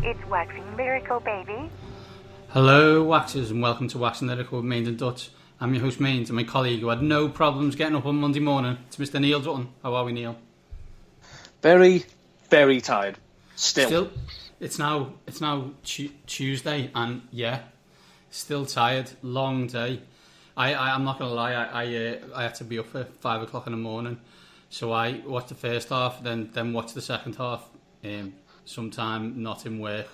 It's Waxing Lyrical, baby. Hello, Waxers, and welcome to Waxing Lyrical with Mains and Dutch. I'm your host, Mains, and my colleague who had no problems getting up on Monday morning. It's Mr. Neil Dutton. How are we, Neil? Very, very tired. Still. It's now Tuesday, and yeah, still tired. Long day. I'm not gonna lie. I had to be up at 5 o'clock in the morning, so I watched the first half, then watched the second half. Sometime not in work.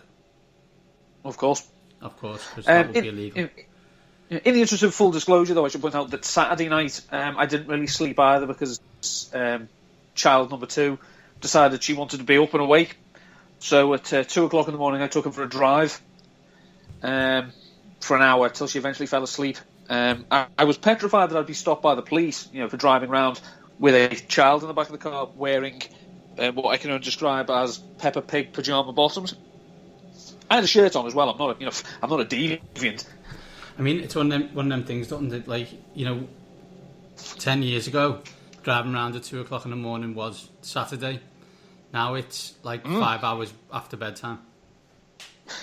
Of course, because that would be illegal. In the interest of full disclosure, though, I should point out that Saturday night I didn't really sleep either because child number 2 decided she wanted to be up and awake. So at 2 o'clock in the morning, I took her for a drive for an hour till she eventually fell asleep. I was petrified that I'd be stopped by the police, for driving around with a child in the back of the car wearing what I can only describe as Peppa Pig pyjama bottoms. I had a shirt on as well. I'm not a deviant. I mean, it's one of them things, doesn't it? 10 years ago, driving around at 2 o'clock in the morning was Saturday. Now it's 5 hours after bedtime.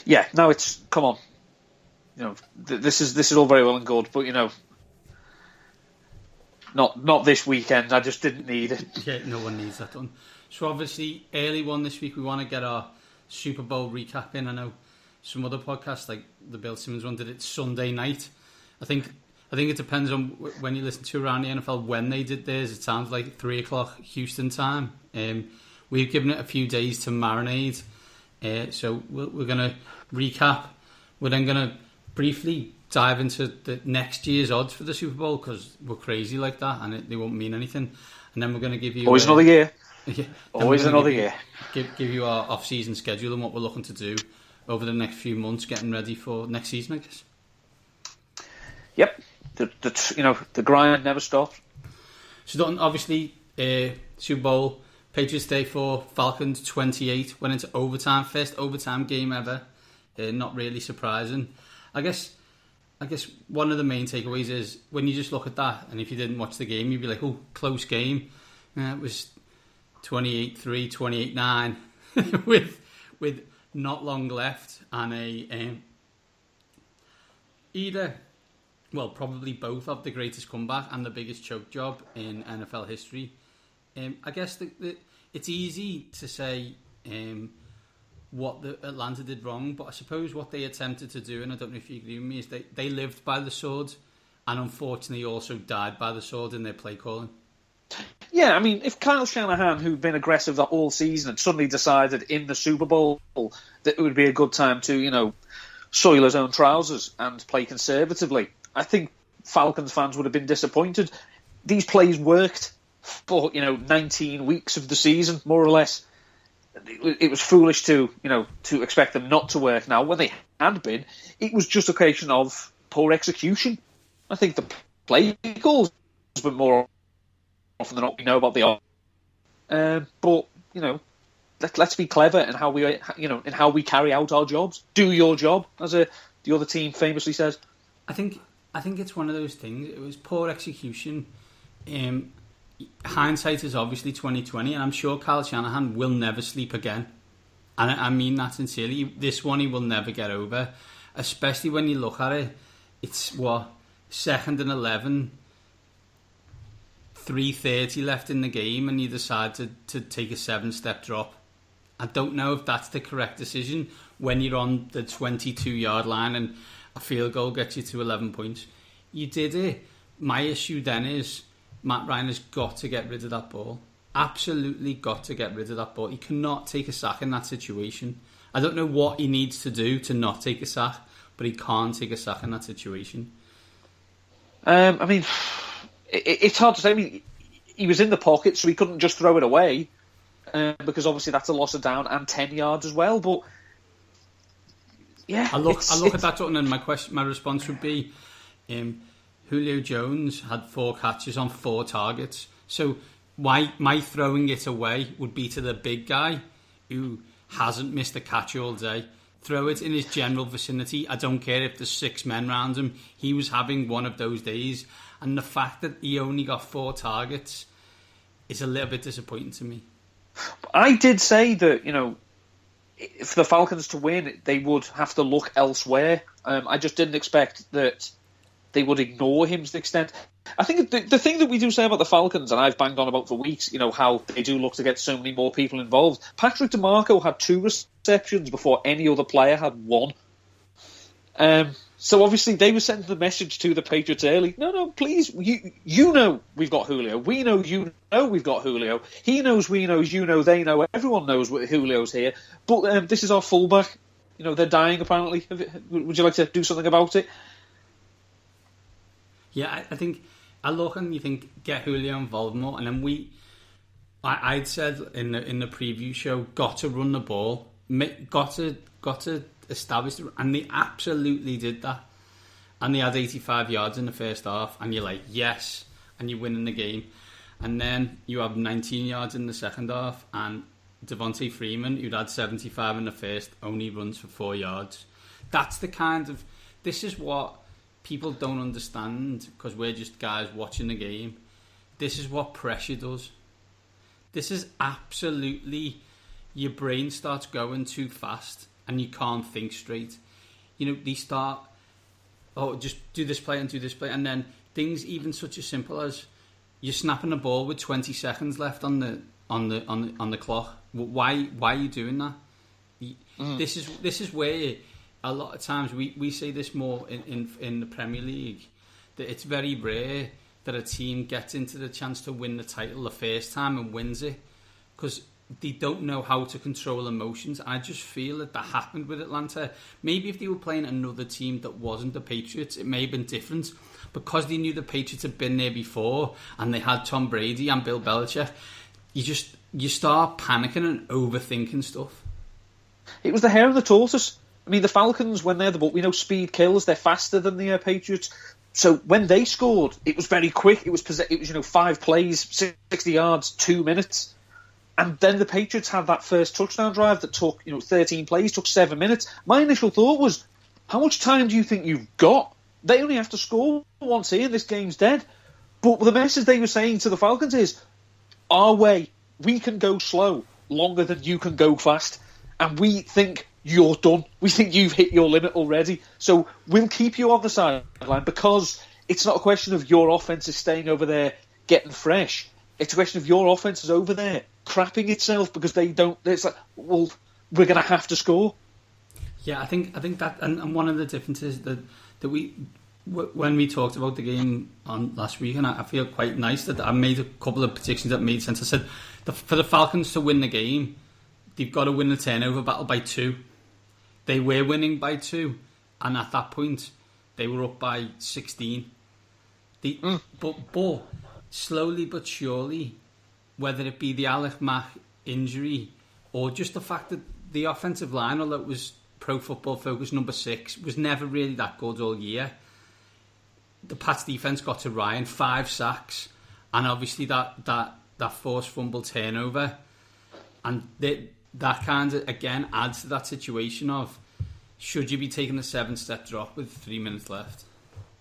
Yeah, now it's, come on. This is all very well and good, but not this weekend. I just didn't need it. Yeah, no one needs that done. So obviously, early one this week, we want to get our Super Bowl recap in. I know some other podcasts, like the Bill Simmons one, did it Sunday night. I think it depends on when you listen to around the NFL when they did theirs. It sounds like 3 o'clock Houston time. We've given it a few days to marinate. So we're going to recap. We're then going to briefly dive into the next year's odds for the Super Bowl because we're crazy like that and they won't mean anything. And then we're going to give you... Always another year. Yeah, always another year. Give you our off-season schedule and what we're looking to do over the next few months, getting ready for next season, I guess. Yep. The grind never stops. So obviously, Super Bowl, Patriots 34, Falcons 28, went into overtime, first overtime game ever. Not really surprising. I guess one of the main takeaways is when you just look at that, and if you didn't watch the game, you'd be like, oh, close game. It was 28-3, 28-9 with not long left and probably both of the greatest comeback and the biggest choke job in NFL history. I guess it's easy to say what the Atlanta did wrong, but I suppose what they attempted to do, and I don't know if you agree with me, is they lived by the sword and unfortunately also died by the sword in their play calling. Yeah, I mean, if Kyle Shanahan, who'd been aggressive the whole season, had suddenly decided in the Super Bowl that it would be a good time to, soil his own trousers and play conservatively, I think Falcons fans would have been disappointed. These plays worked for, 19 weeks of the season, more or less. It was foolish to expect them not to work. Now, when they had been, it was just a question of poor execution. I think the play calls have been more often than not we know about the but let's be clever in how we carry out our jobs. Do your job, as the other team famously says. I think it's one of those things. It was poor execution. Hindsight is obviously 2020, and I'm sure Kyle Shanahan will never sleep again. And I mean that sincerely. This one he will never get over, especially when you look at it. It's 2nd and 11. 3:30 left in the game and you decide to take a 7-step drop. I don't know if that's the correct decision when you're on the 22-yard line and a field goal gets you to 11 points. You did it. My issue then is Matt Ryan has got to get rid of that ball. Absolutely got to get rid of that ball. He cannot take a sack in that situation. I don't know what he needs to do to not take a sack, but he can't take a sack in that situation. I mean... It's hard to say. I mean, he was in the pocket, so he couldn't just throw it away because obviously that's a loss of down and 10 yards as well. But yeah, I look at that, and my response would be, Julio Jones had 4 catches on 4 targets. So my throwing it away would be to the big guy who hasn't missed a catch all day. Throw it in his general vicinity. I don't care if there's 6 men around him. He was having one of those days. And the fact that he only got 4 targets is a little bit disappointing to me. I did say that, for the Falcons to win, they would have to look elsewhere. I just didn't expect that they would ignore him to the extent. I think the thing that we do say about the Falcons, and I've banged on about for weeks, how they do look to get so many more people involved. Patrick DeMarco had 2 receptions before any other player had 1. So obviously they were sending the message to the Patriots early. No, please, you know we've got Julio. We know you know we've got Julio. He knows, we know, you know, they know. Everyone knows Julio's here. But this is our fullback. They're dying apparently. Would you like to do something about it? Yeah, I think I look and you think get Julio involved more, and then I'd said in the preview show, got to run the ball, got to establish it, and they absolutely did that. And they had 85 yards in the first half, and you're like, yes, and you're winning the game. And then you have 19 yards in the second half, and Devontae Freeman, who'd had 75 in the first, only runs for 4 yards. That's the kind of... This is what people don't understand, because we're just guys watching the game. This is what pressure does. This is absolutely... Your brain starts going too fast, and you can't think straight. They start... Oh, just do this play and do this play, and then things even such as simple as you're snapping the ball with 20 seconds left on the clock. Why are you doing that? This is where a lot of times we say this more in the Premier League, that it's very rare that a team gets into the chance to win the title the first time and wins it, because they don't know how to control emotions. I just feel that happened with Atlanta. Maybe if they were playing another team that wasn't the Patriots, it may have been different. Because they knew the Patriots had been there before and they had Tom Brady and Bill Belichick, you start panicking and overthinking stuff. It was the hair of the tortoise. I mean, the Falcons, when they're the ball, we know speed kills. They're faster than the Patriots. So when they scored, it was very quick. It was 5 plays, 60 yards, 2 minutes. And then the Patriots had that first touchdown drive that took 13 plays, took 7 minutes. My initial thought was, how much time do you think you've got? They only have to score once here, this game's dead. But the message they were saying to the Falcons is, our way, we can go slow longer than you can go fast. And we think you're done. We think you've hit your limit already. So we'll keep you on the sideline, because it's not a question of your offense is staying over there getting fresh. It's a question of your offense is over there crapping itself because they don't. It's like, well, we're going to have to score. Yeah, I think that, and one of the differences that we, when we talked about the game on last week, and I feel quite nice that I made a couple of predictions that made sense. I said for the Falcons to win the game, they've got to win the turnover battle by 2. They were winning by 2, and at that point they were up by 16. But slowly but surely, whether it be the Alec Mack injury or just the fact that the offensive line, although it was Pro Football Focus number 6, was never really that good all year. The Pats defense got to Ryan, 5 sacks, and obviously that forced fumble turnover, and that kind of again adds to that situation of, should you be taking a 7-step drop with 3 minutes left?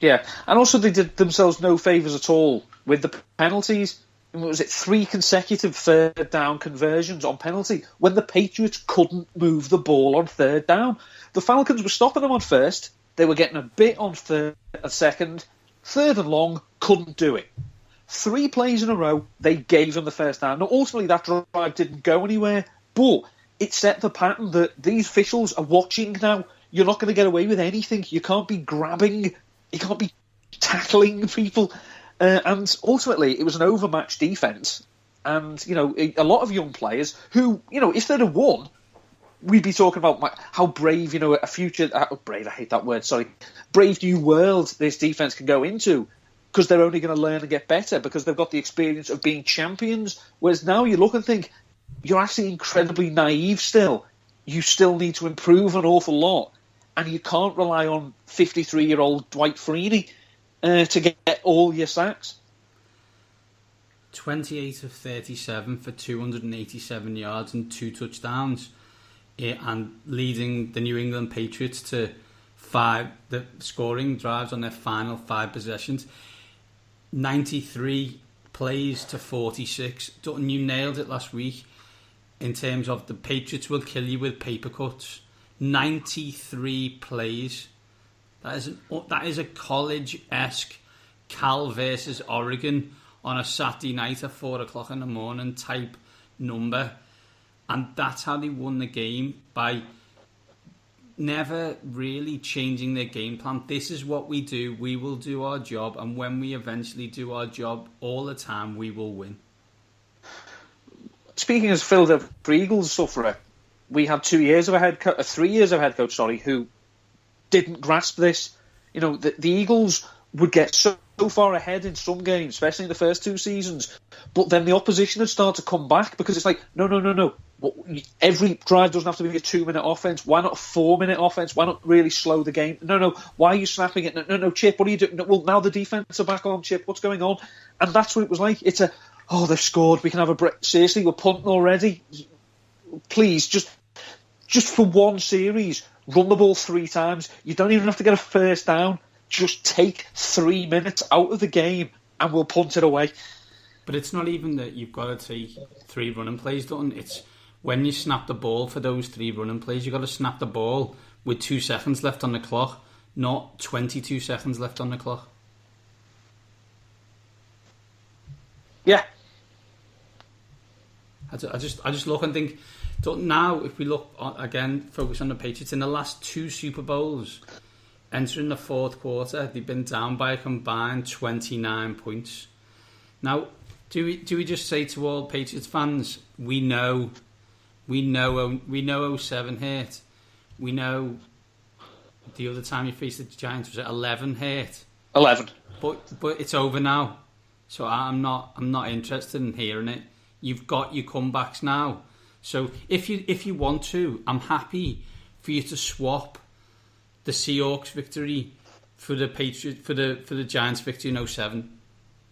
Yeah, and also they did themselves no favours at all with the penalties. Was it 3 consecutive third down conversions on penalty when the Patriots couldn't move the ball on third down? The Falcons were stopping them on first. They were getting a bit on third and second. Third and long, couldn't do it. 3 plays in a row, they gave them the first down. Now, ultimately, that drive didn't go anywhere, but it set the pattern that these officials are watching now. You're not going to get away with anything. You can't be grabbing. You can't be tackling people. And ultimately, it was an overmatched defence. And, a lot of young players who, if they'd have won, we'd be talking about how brave, a future... brave, I hate that word, sorry. Brave new world this defence can go into, because they're only going to learn and get better because they've got the experience of being champions. Whereas now you look and think, you're actually incredibly naive still. You still need to improve an awful lot. And you can't rely on 53-year-old Dwight Freeney to get all your sacks. 28 of 37 for 287 yards and 2 touchdowns, and leading the New England Patriots to 5 the scoring drives on their final 5 possessions. 93 plays to 46. Dutton, you nailed it last week. in terms of the Patriots will kill you with paper cuts. 93 plays. That is a college-esque Cal versus Oregon on a Saturday night at 4 o'clock in the morning type number. And that's how they won the game, by never really changing their game plan. This is what we do. We will do our job. And when we eventually do our job all the time, we will win. Speaking as Philadelphia Eagles sufferer, we had 3 years of a head coach, who didn't grasp this. You know, the Eagles would get so far ahead in some games, especially in the first 2 seasons, but then the opposition would start to come back, because it's like, no. Every drive doesn't have to be a 2-minute offense. Why not a 4-minute offense? Why not really slow the game? No. Why are you snapping it? No, Chip, what are you doing? No, well, now the defense are back on, Chip. What's going on? And that's what it was like. It's they've scored. We can have a break. Seriously, we're punting already. Please, just for one series, run the ball 3 times. You don't even have to get a first down. Just take 3 minutes out of the game and we'll punt it away. But it's not even that you've got to take 3 running plays, Dutton. It's when you snap the ball for those 3 running plays, you've got to snap the ball with 2 seconds left on the clock, not 22 seconds left on the clock. Yeah. I just look and think, now if we look, again, focus on the Patriots, in the last 2 Super Bowls, entering the 4th quarter, they've been down by a combined 29 points. Now, do we just say to all Patriots fans, we know 07 hurt. We know the other time you faced the Giants, was it 11 hurt? 11. But it's over now. So I'm not interested in hearing it. You've got your comebacks now. So if you want to, I'm happy for you to swap the Seahawks victory for the Patriots for the Giants victory in 07.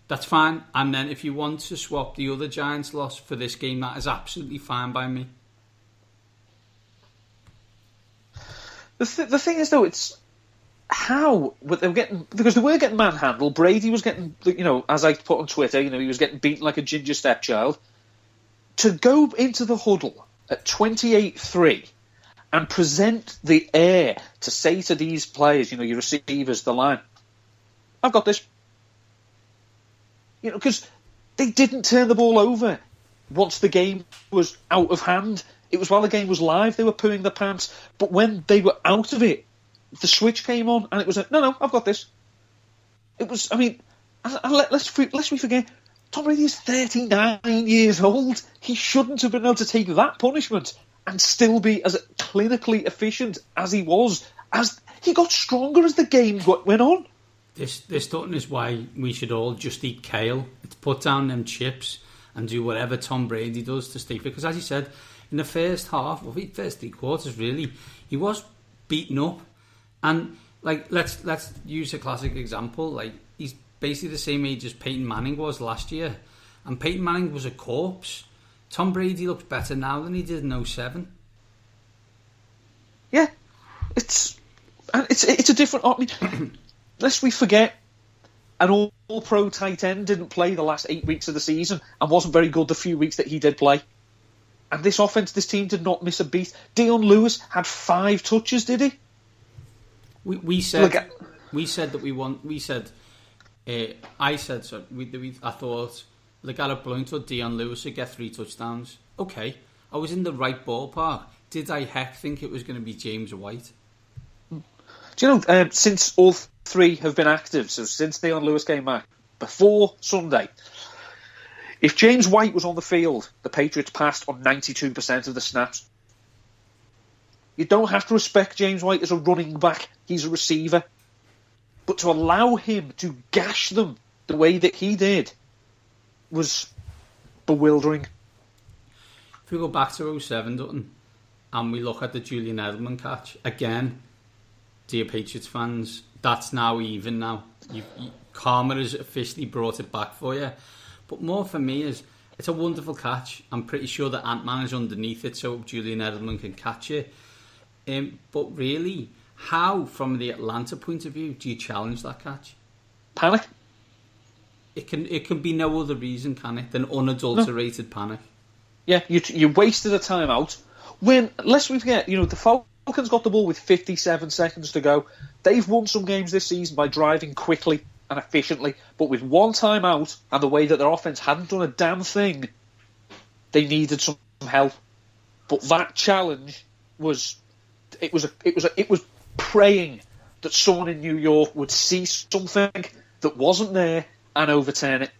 That's fine. And then if you want to swap the other Giants loss for this game, that is absolutely fine by me. The thing is, though, it's how they were getting, because they were getting manhandled. Brady was getting, as I put on Twitter, he was getting beaten like a ginger stepchild. To go into the huddle at 28-3 and present the air to say to these players, your receivers, the line, I've got this. Because they didn't turn the ball over once the game was out of hand. It was while the game was live, they were pooing their pants. But when they were out of it, the switch came on, and it was like, no, I've got this. It was, lest we forget, Tom Brady is 39 years old. He shouldn't have been able to take that punishment and still be as clinically efficient as he was. As he got stronger as the game went on. This Dutton is why we should all just eat kale. It's put down them chips and do whatever Tom Brady does to stay fit. Because as you said, in the first half, first 3 quarters really, he was beaten up. And let's use a classic example. He's basically the same age as Peyton Manning was last year, and Peyton Manning was a corpse. Tom Brady looks better now than he did in 07. Yeah, it's a different. Lest we forget, an all-pro tight end didn't play the last 8 weeks of the season and wasn't very good the few weeks that he did play. And this team did not miss a beat. Dion Lewis had 5 touches, did he? I thought LeGarrette Blount or Dion Lewis would get 3 touchdowns. Okay, I was in the right ballpark. Did I think it was going to be James White? Do you know, since all 3 have been active, so since Dion Lewis came back, before Sunday, if James White was on the field, the Patriots passed on 92% of the snaps. You don't have to respect James White as a running back. He's a receiver. But to allow him to gash them the way that he did was bewildering. If we go back to 07, Dutton, and we look at the Julian Edelman catch, again, dear Patriots fans, that's now even now. Karma has officially brought it back for you. But more for me is, it's a wonderful catch. I'm pretty sure that Ant-Man is underneath it, so Julian Edelman can catch it. But really, how, from the Atlanta point of view, do you challenge that catch? Panic. It can be no other reason, can it, than unadulterated panic. Yeah, you wasted a timeout. When, lest we forget, the Falcons got the ball with 57 seconds to go. They've won some games this season by driving quickly and efficiently, but with one timeout and the way that their offense hadn't done a damn thing, they needed some help. But that challenge was praying that someone in New York would see something that wasn't there and overturn it.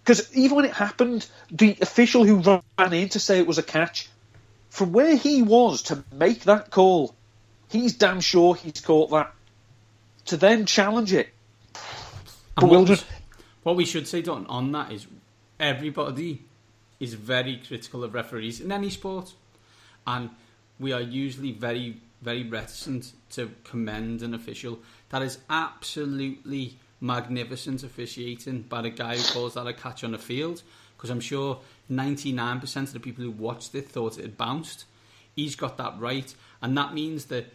Because even when it happened, the official who ran in to say it was a catch, from where he was to make that call, he's damn sure he's caught that. To then challenge it, bewildering. What we should say, Don, on that is everybody is very critical of referees in any sport, and we are usually very, very reticent to commend an official. That is absolutely magnificent officiating by the guy who calls that a catch on the field, because I'm sure 99% of the people who watched it thought it had bounced. He's got that right, and that means that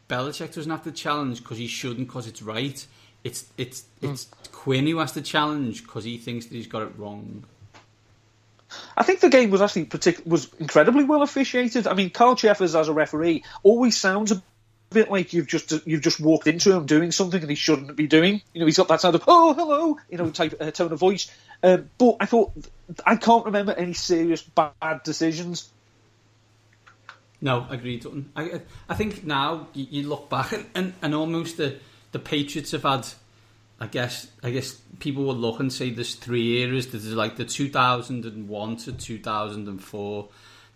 Belichick doesn't have to challenge because he shouldn't, because it's right. It's Quinn who has to challenge because he thinks that he's got it wrong. I think the game was actually was incredibly well officiated. I mean, Carl Cheffers as a referee always sounds a bit like you've just walked into him doing something and he shouldn't be doing. He's got that sound of "oh, hello," type tone of voice. But I can't remember any serious bad decisions. No, agreed. I think now you look back and almost the Patriots have had. I guess people will look and say there's three eras. There's like the 2001 to 2004.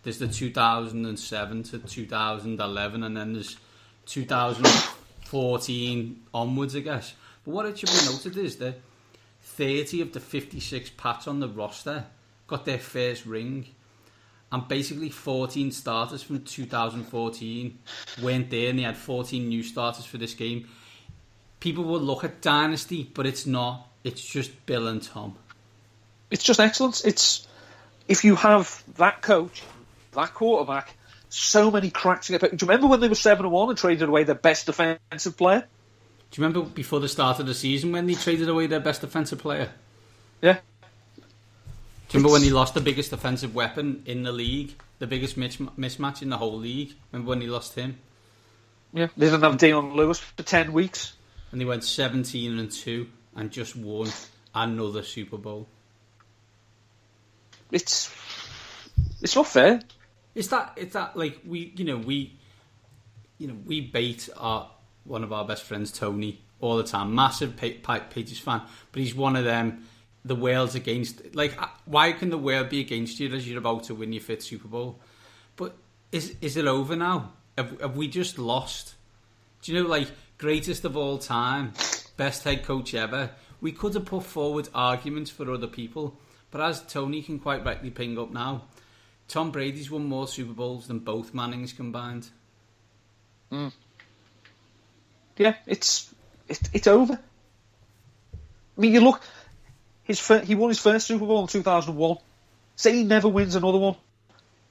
There's the 2007 to 2011, and then there's 2014 onwards, I guess. But what it should be noted is that 30 of the 56 Pats on the roster got their first ring, and basically 14 starters from 2014 weren't there, and they had 14 new starters for this game. People will look at Dynasty, but it's not. It's just Bill and Tom. It's just excellence. It's if you have that coach, that quarterback, so many cracks. Do you remember when they were 7-1 and traded away their best defensive player? Do you remember before the start of the season when they traded away their best defensive player? Yeah. Do you remember when they lost the biggest defensive weapon in the league, the biggest mismatch in the whole league? Remember when they lost him? Yeah, they didn't have Deion Lewis for 10 weeks. And they went 17-2 and just won another Super Bowl. It's not fair. It's that like we bait one of our best friends, Tony, all the time. Massive Patriots fan, but he's one of them. The world's against. Like, why can the world be against you as you're about to win your fifth Super Bowl? But is it over now? Have we just lost? Do you know, like, greatest of all time, best head coach ever? We could have put forward arguments for other people, but as Tony can quite rightly ping up now, Tom Brady's won more Super Bowls than both Mannings combined. Yeah, it's over. I mean, you look, he won his first Super Bowl in 2001. Say he never wins another one.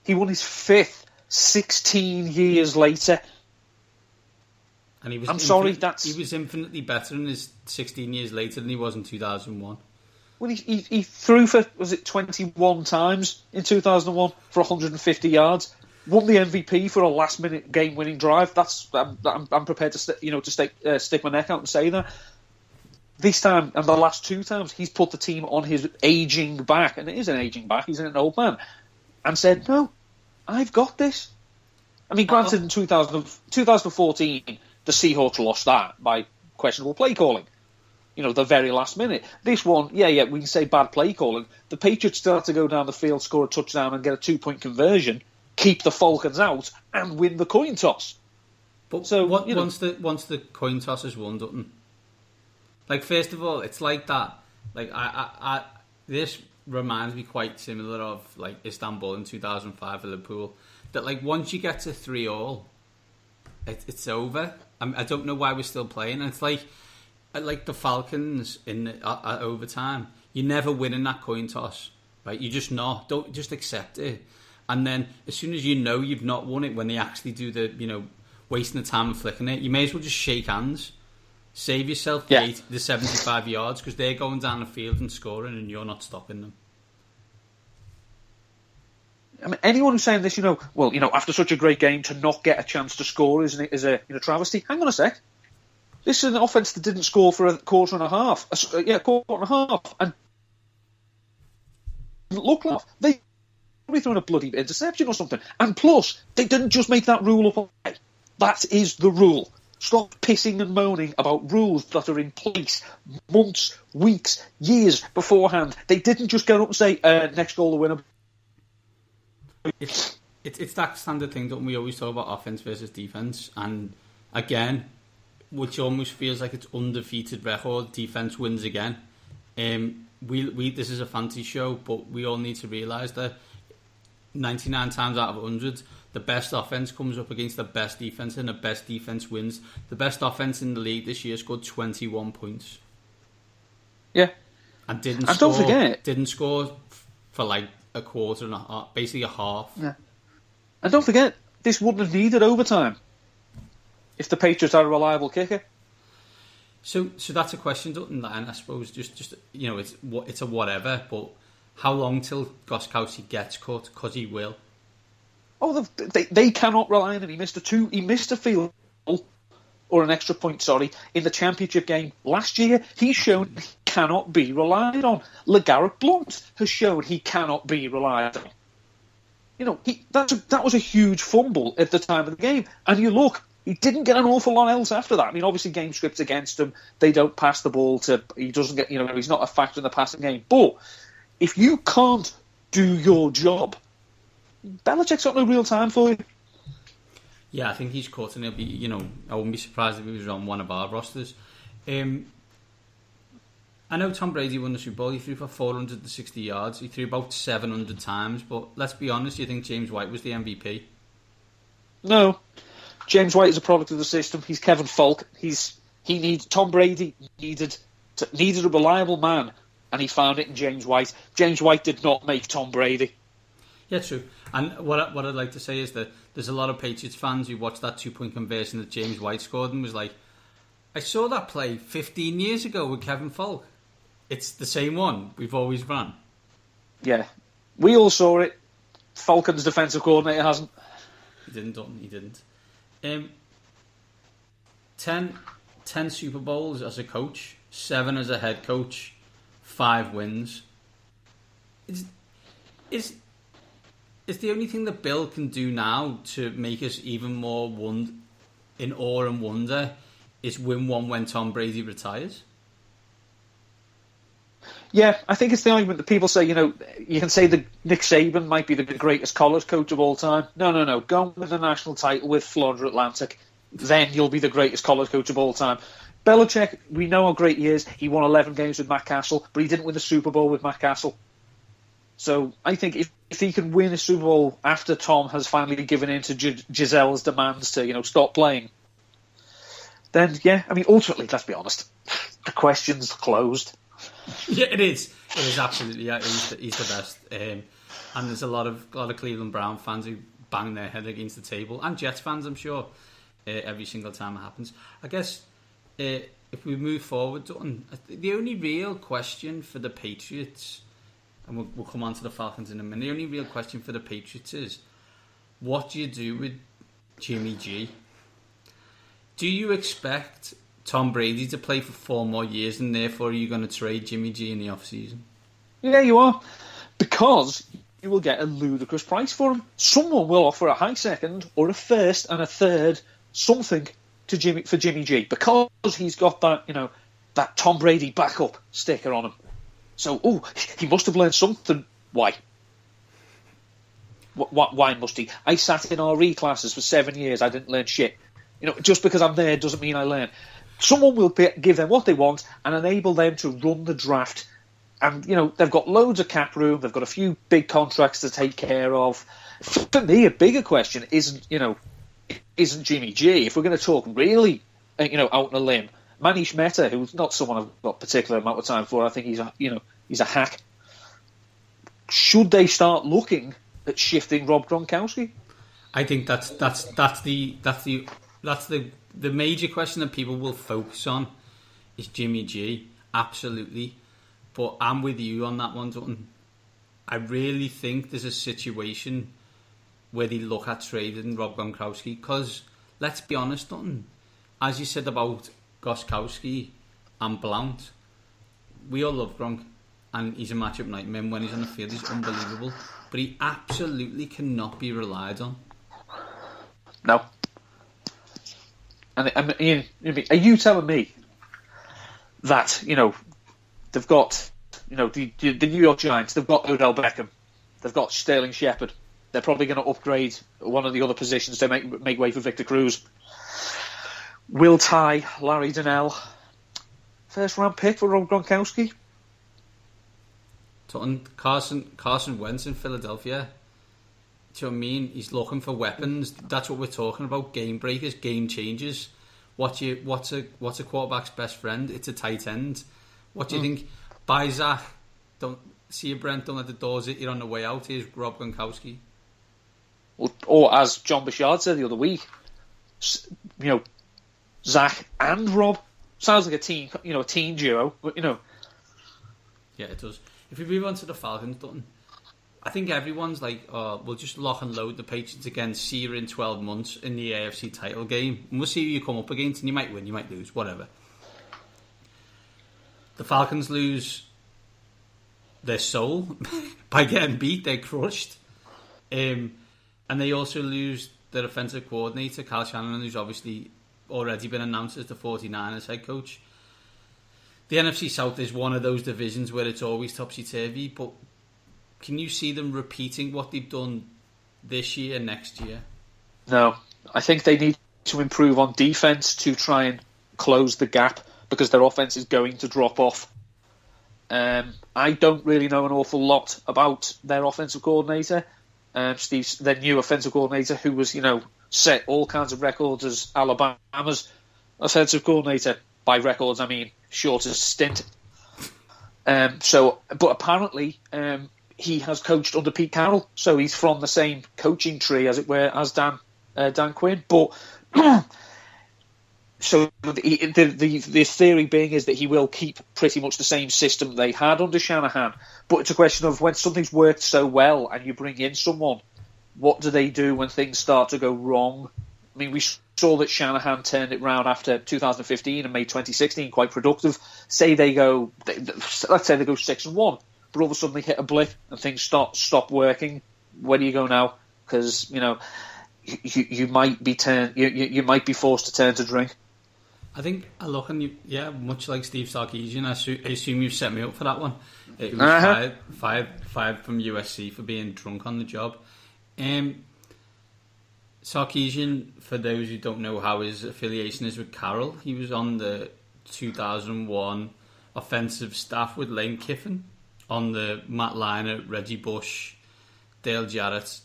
He won his fifth 16 years later. And he was he was infinitely better in his 16 years later than he was in 2001. Well, he threw for, was it 21 times in 2001 for 150 yards. Won the MVP for a last-minute game-winning drive. I'm prepared to stick my neck out and say that. This time and the last two times, he's put the team on his aging back, and it is an aging back. He's an old man, and said, "No, I've got this." I mean, granted, in 2014. The Seahawks lost that by questionable play calling. The very last minute. This one, yeah, we can say bad play calling. The Patriots still had to go down the field, score a touchdown and get a 2-point conversion, keep the Falcons out, and win the coin toss. But so once the coin toss is won, Dutton, like, first of all, it's like that. Like, I this reminds me quite similar of, like, Istanbul in 2005 for Liverpool. That, like, once you get to 3-3, it's over. I don't know why we're still playing. And it's like the Falcons in at overtime. You never win in that coin toss, right? You just not. Don't just accept it. And then as soon as you know you've not won it, when they actually do the wasting the time and flicking it, you may as well just shake hands, save yourself the 75 yards, because they're going down the field and scoring, and you're not stopping them. I mean, anyone who's saying this, after such a great game to not get a chance to score is a travesty. Hang on a sec. This is an offence that didn't score for a quarter and a half. And didn't look like they probably thrown a bloody interception or something. And plus, they didn't just make that rule up. That is the rule. Stop pissing and moaning about rules that are in place months, weeks, years beforehand. They didn't just get up and say, next goal the winner. It's that standard thing that we always talk about offense versus defense, and again, which almost feels like it's undefeated record. Defense wins again. We this is a fantasy show, but we all need to realise that 99 times out of 100, the best offense comes up against the best defense, and the best defense wins. The best offense in the league this year scored 21 points. Yeah, and didn't score for like a quarter and a half, basically a half. Yeah. And don't forget, this wouldn't have needed overtime if the Patriots had a reliable kicker. So that's a question, and I suppose just it's a whatever. But how long till Gostkowski gets cut? Because he will. Oh, they cannot rely on him. He missed a field goal, or an extra point, in the championship game last year. He's shown he cannot be relied on. LeGarrette Blount has shown he cannot be relied on. That was a huge fumble at the time of the game. And you look, he didn't get an awful lot else after that. I mean, obviously game script's against him. They don't pass the ball he doesn't get, he's not a factor in the passing game. But if you can't do your job, Belichick's got no real time for you. Yeah, I think he's cut, and he'll be, I wouldn't be surprised if he was on one of our rosters. I know Tom Brady won the Super Bowl. He threw for 460 yards. He threw about 700 times. But let's be honest, you think James White was the MVP? No. James White is a product of the system. He's Kevin Falk. Tom Brady needed a reliable man, and he found it in James White. James White did not make Tom Brady. Yeah, true. And what I'd like to say is that there's a lot of Patriots fans who watched that 2-point conversion that James White scored and was like, I saw that play 15 years ago with Kevin Falk. It's the same one we've always run. Yeah. We all saw it. Falcon's defensive coordinator hasn't. He didn't. 10 Super Bowls as a coach, 7 as a head coach, 5 wins. Is the only thing that Bill can do now to make us even more in awe and wonder is win one when Tom Brady retires? Yeah, I think it's the argument that people say, you can say that Nick Saban might be the greatest college coach of all time. No. Go and win the national title with Florida Atlantic. Then you'll be the greatest college coach of all time. Belichick, we know how great he is. He won 11 games with Matt Castle, but he didn't win the Super Bowl with Matt Castle. So I think if he can win a Super Bowl after Tom has finally given in to Gisele's demands to, stop playing, then, yeah, I mean, ultimately, let's be honest, the question's closed. Yeah, it is. It is absolutely. Yeah, he's the best. And there's a lot of Cleveland Brown fans who bang their head against the table, and Jets fans, I'm sure, every single time it happens. I guess if we move forward, the only real question for the Patriots, and we'll come on to the Falcons in a minute, the only real question for the Patriots is, what do you do with Jimmy G? Do you expect Tom Brady to play for 4 more years, and therefore are you going to trade Jimmy G in the off-season? Yeah, you are. Because you will get a ludicrous price for him. Someone will offer a high second or a first and a third something for Jimmy G, because he's got that, that Tom Brady backup sticker on him. So, he must have learned something. Why? Why must he? I sat in RE classes for 7 years. I didn't learn shit. Just because I'm there doesn't mean I learn. Someone will give them what they want and enable them to run the draft. And, they've got loads of cap room. They've got a few big contracts to take care of. For me, a bigger question isn't Jimmy G. If we're going to talk really, out on a limb, Manish Mehta, who's not someone I've got a particular amount of time for, I think he's a hack. Should they start looking at shifting Rob Gronkowski? I think that's the major question that people will focus on is Jimmy G. Absolutely, but I'm with you on that one, Dutton. I really think there's a situation where they look at trading Rob Gronkowski, because let's be honest, Dutton, as you said about Goskowski and Blount, we all love Gronk, and he's a matchup nightmare. When he's on the field, he's unbelievable, but he absolutely cannot be relied on. No. And are you telling me that, they've got, the New York Giants, they've got Odell Beckham, they've got Sterling Shepard, they're probably going to upgrade one of the other positions to make way for Victor Cruz. Will Tye, Larry Donnell, first round pick for Rob Gronkowski. Carson Wentz in Philadelphia. Do you know what I mean? He's looking for weapons. That's what we're talking about. Game breakers, game changers. What's a quarterback's best friend? It's a tight end. What do you think? Buy Zach. Don't see you, Brent. Don't let the doors hit you on the way out. Here's Rob Gronkowski. Or as John Bouchard said the other week, Zach and Rob sounds like a team. A team duo. But Yeah, it does. If we move on to the Falcons, Dutton, I think everyone's like, we'll just lock and load the Patriots again, see you in 12 months in the AFC title game, and we'll see who you come up against, and you might win, you might lose, whatever. The Falcons lose their soul by getting beat, they're crushed. And they also lose their offensive coordinator, Kyle Shanahan, who's obviously already been announced as the 49ers head coach. The NFC South is one of those divisions where it's always topsy-turvy, but can you see them repeating what they've done this year, next year? No. I think they need to improve on defense to try and close the gap, because their offense is going to drop off. I don't really know an awful lot about their offensive coordinator, their new offensive coordinator, who was, set all kinds of records as Alabama's offensive coordinator. By records, I mean shortest stint. But apparently, he has coached under Pete Carroll, so he's from the same coaching tree, as it were, as Dan Quinn. But so the theory being is that he will keep pretty much the same system they had under Shanahan. But it's a question of, when something's worked so well and you bring in someone, what do they do when things start to go wrong? I mean, we saw that Shanahan turned it round after 2015 and made 2016 quite productive. Let's say they go 6-1, but all of a sudden they hit a blip and things stop working. Where do you go now? Because you might be forced to turn to drink. I think I look and much like Steve Sarkisian, I assume you've set me up for that one. It was fired from USC for being drunk on the job. Sarkisian, for those who don't know how his affiliation is with Carroll, he was on the 2001 offensive staff with Lane Kiffin, on the Matt Leinart, Reggie Bush, Dale Jarrett,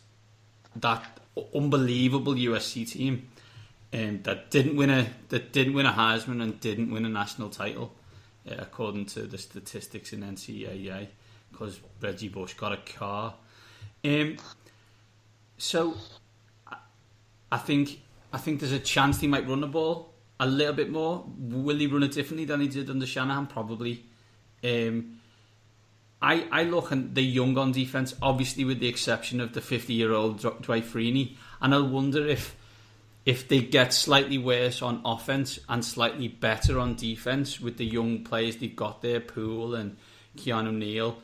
that unbelievable USC team, that didn't win a Heisman and didn't win a national title, according to the statistics in NCAA, because Reggie Bush got a car. So I think there's a chance he might run the ball a little bit more. Will he run it differently than he did under Shanahan? Probably. I look at the young on defence, obviously with the exception of the 50-year-old Dwight Freeney, and I wonder if they get slightly worse on offence and slightly better on defence with the young players they've got there, Poole and Keanu Neal,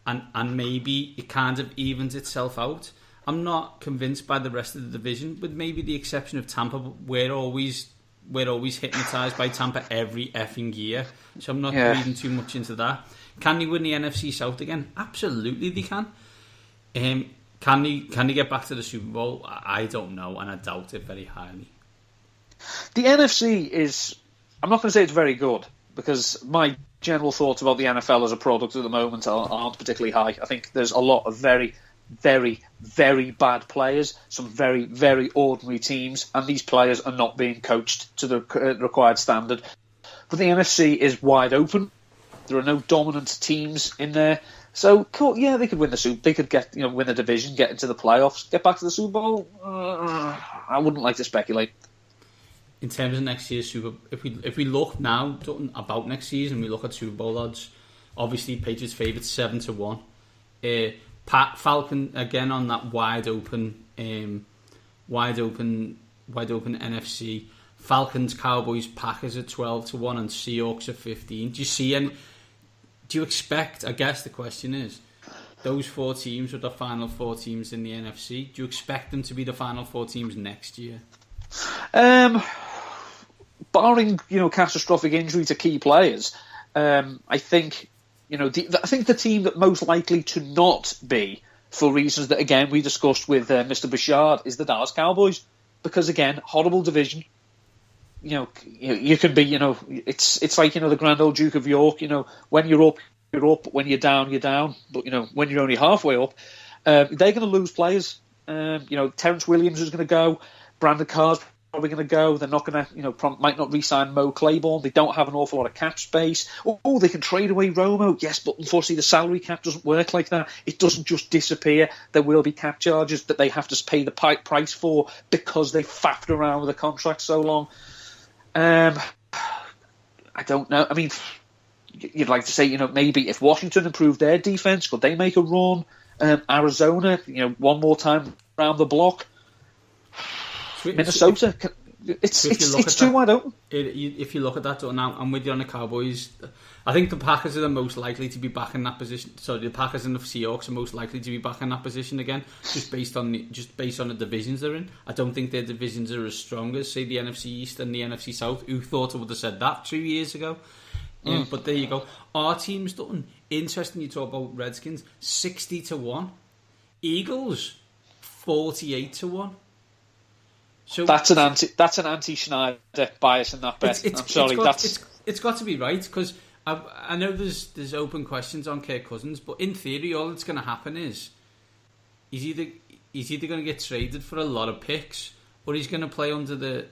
and maybe it kind of evens itself out. I'm not convinced by the rest of the division, with maybe the exception of Tampa. We're always hypnotised by Tampa every effing year, so I'm not reading too much into that. Can they win the NFC South again? Absolutely, they can. Can they get back to the Super Bowl? I don't know, and I doubt it very highly. The NFC is, I'm not going to say it's very good, because my general thoughts about the NFL as a product at the moment aren't particularly high. I think there's a lot of very, very, very bad players, some very, very ordinary teams, and these players are not being coached to the required standard. But the NFC is wide open. There are no dominant teams in there. So, cool, yeah, they could win the Super. They could win the division, get into the playoffs, get back to the Super Bowl. I wouldn't like to speculate. In terms of next year's Super, if we look now about next season, we look at Super Bowl odds. Obviously, Patriots favourites 7-1. Falcon again on that wide open NFC. Falcons, Cowboys, Packers at 12-1 and Seahawks at 15. Do you see any? Do you expect? I guess the question is, those 4 teams are the final 4 teams in the NFC. Do you expect them to be the final 4 teams next year? Barring catastrophic injury to key players, I think I think the team that most likely to not be, for reasons that again we discussed with Mr. Bouchard, is the Dallas Cowboys, because again, horrible division. You can be, it's like, the Grand Old Duke of York, when you're up, you're up, when you're down, you're down. But, when you're only halfway up, they're going to lose players. Terrence Williams is going to go. Brandon Carr's probably going to go. They're not going to, might not re-sign Mo Claiborne. They don't have an awful lot of cap space. Oh, they can trade away Romo. Yes, but unfortunately the salary cap doesn't work like that. It doesn't just disappear. There will be cap charges that they have to pay the price for because they faffed around with the contract so long. I don't know. I mean, you'd like to say, maybe if Washington improved their defense, could they make a run? Arizona, one more time around the block. Minnesota, it's too wide open. If you look at that now, I'm with you on the Cowboys. I think the Packers are the most likely to be back in that position. So the Packers and the Seahawks are most likely to be back in that position again, just based on the divisions they're in. I don't think their divisions are as strong as, say, the NFC East and the NFC South. Who thought I would have said that 2 years ago? But there you go. Our team's done. Interesting you talk about Redskins, 60-1. Eagles, 48-1. So that's an anti-Schneider bias in that bet. I'm sorry, it's got to be right, because I know there's open questions on Kirk Cousins, but in theory, all that's going to happen is he's either going to get traded for a lot of picks, or he's going to play under the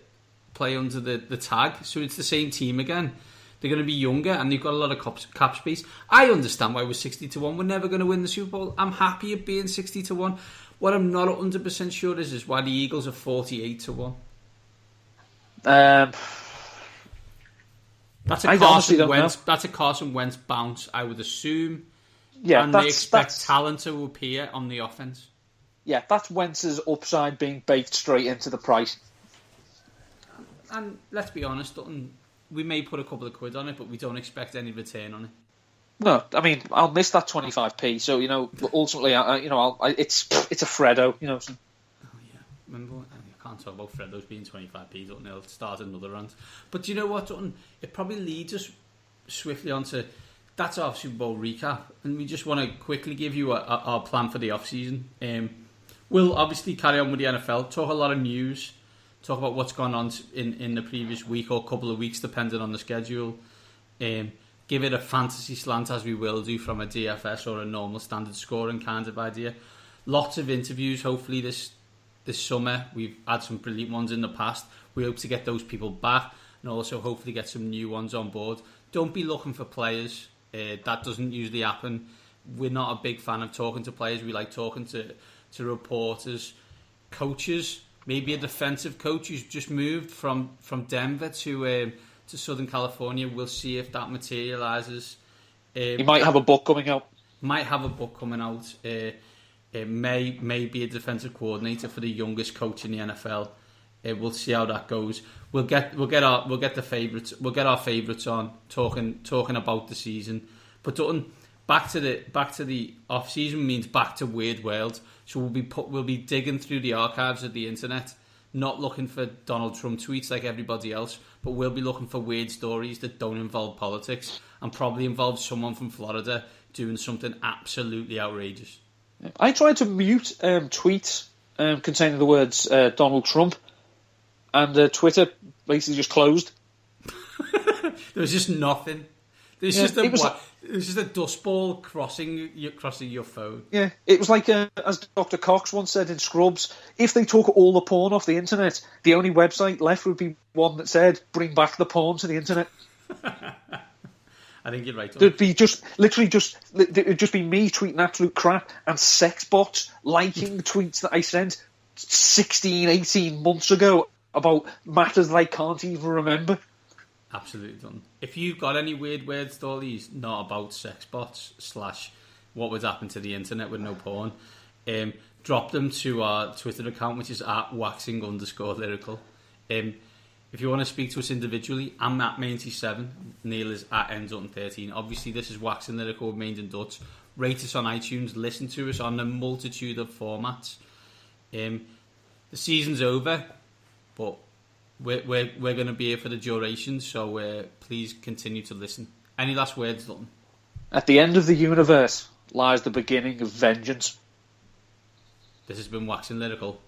tag. So it's the same team again. They're going to be younger, and they've got a lot of cap space. I understand why we're 60-1. We're never going to win the Super Bowl. I'm happy at being 60-1. What I'm not 100% sure is why the Eagles are 48-1. That's a Carson Wentz bounce, I would assume. Yeah, and they expect talent to appear on the offense. Yeah, that's Wentz's upside being baked straight into the price. And let's be honest, we may put a couple of quid on it, but we don't expect any return on it. No, I mean, I'll miss that 25p. So ultimately, it's a Freddo. So. Oh yeah, remember? I can't talk about Freddo's being 25p. They'll start another rant. But you know what? It probably leads us swiftly onto that's our Super Bowl recap, and we just want to quickly give you our plan for the off season. We'll obviously carry on with the NFL, talk a lot of news, talk about what's gone on in the previous week or couple of weeks, depending on the schedule. Give it a fantasy slant, as we will do, from a DFS or a normal standard scoring kind of idea. Lots of interviews, hopefully, this summer. We've had some brilliant ones in the past. We hope to get those people back and also hopefully get some new ones on board. Don't be looking for players. That doesn't usually happen. We're not a big fan of talking to players. We like talking to reporters, coaches, maybe a defensive coach who's just moved from Denver to Southern California. We'll see if that materialises. He might have a book coming out. It may be a defensive coordinator for the youngest coach in the NFL. We'll see how that goes. We'll get our favourites on talking about the season. But back to the off season means back to Weird World. So we'll be digging through the archives of the internet, not looking for Donald Trump tweets like everybody else, but we'll be looking for weird stories that don't involve politics and probably involve someone from Florida doing something absolutely outrageous. I tried to mute tweets containing the words Donald Trump, and Twitter basically just closed. There was just nothing. There's just a dust ball crossing your phone. Yeah, it was like, as Dr. Cox once said in Scrubs, if they took all the porn off the internet, the only website left would be one that said, bring back the porn to the internet. I think you're right. There'd be it would just be me tweeting absolute crap and sex bots liking tweets that I sent 16, 18 months ago about matters that I can't even remember. Absolutely done. If you've got any weird stories, not about sex bots / what would happen to the internet with no porn, drop them to our Twitter account, which is @waxing_lyrical. If you want to speak to us individually, I'm at Main87, Neil is at N13. Obviously, this is Waxing Lyrical with Mains and Dutch. Rate us on iTunes, listen to us on a multitude of formats. The season's over, but we're going to be here for the duration, so please continue to listen. Any last words, Dalton? At the end of the universe lies the beginning of vengeance. This has been Waxing Lyrical.